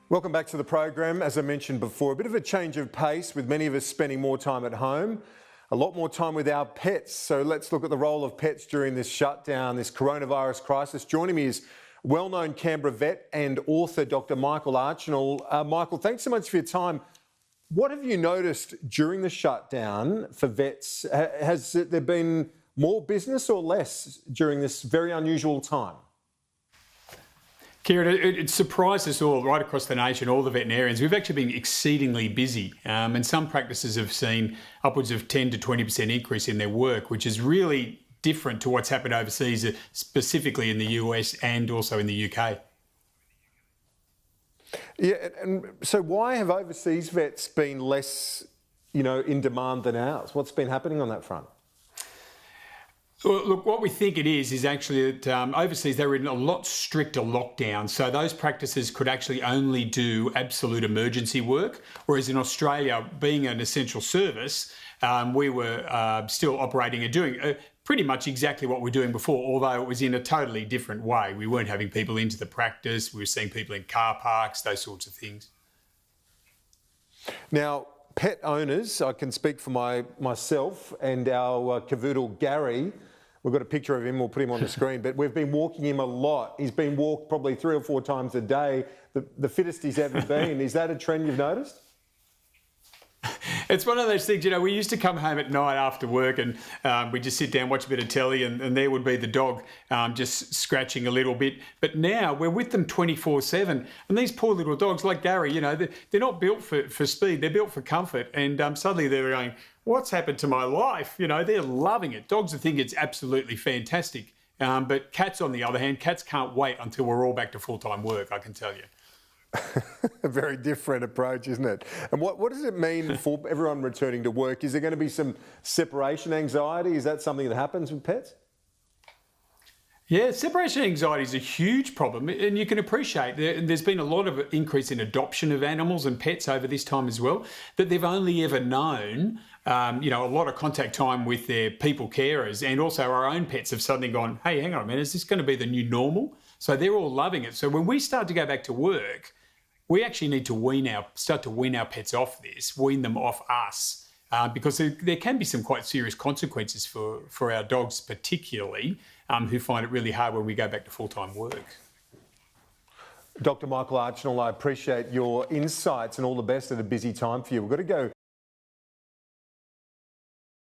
Welcome back to the program. As I mentioned before, a bit of a change of pace with many of us spending more time at home, a lot more time with our pets. So let's look at the role of pets during this shutdown, this coronavirus crisis. Joining me is well-known Canberra vet and author Dr. Michael Archinal. Michael, thanks so much for your time. What have you noticed during the shutdown for vets? Has there been more business or less during this very unusual time? Kieran, it surprised us all right across the nation, all the veterinarians. We've actually been exceedingly busy, and some practices have seen upwards of 10 to 20% increase in their work, which is really different to what's happened overseas, specifically in the US and also in the UK. Yeah, and so why have overseas vets been less, in demand than ours? What's been happening on that front? Well, look, what we think it is actually that overseas they were in a lot stricter lockdown. So those practices could actually only do absolute emergency work, whereas in Australia, being an essential service, we were still operating and doing pretty much exactly what we're doing before, although it was in a totally different way. We weren't having people into the practice. We were seeing people in car parks, those sorts of things. Now, pet owners, I can speak for myself and our cavoodle Gary. We've got a picture of him, we'll put him on the screen, but we've been walking him a lot. He's been walked probably 3 or 4 times a day, the fittest he's ever been. Is that a trend you've noticed? It's one of those things, we used to come home at night after work and we'd just sit down, watch a bit of telly and there would be the dog just scratching a little bit. But now we're with them 24/7 and these poor little dogs like Gary, they're not built for speed, they're built for comfort. And suddenly they're going, what's happened to my life? They're loving it. Dogs think it's absolutely fantastic. But cats, on the other hand, cats can't wait until we're all back to full-time work, I can tell you. A very different approach, isn't it? And what does it mean for everyone returning to work? Is there going to be some separation anxiety? Is that something that happens with pets? Yeah, separation anxiety is a huge problem, and you can appreciate there's been a lot of increase in adoption of animals and pets over this time as well, that they've only ever known, a lot of contact time with their people carers, and also our own pets have suddenly gone, hey, hang on a minute, is this going to be the new normal? So they're all loving it. So when we start to go back to work, we actually need to start to wean our pets off this, wean them off us, because there can be some quite serious consequences for our dogs particularly, who find it really hard when we go back to full-time work. Dr. Michael Archinal, I appreciate your insights and all the best at a busy time for you. We've got to go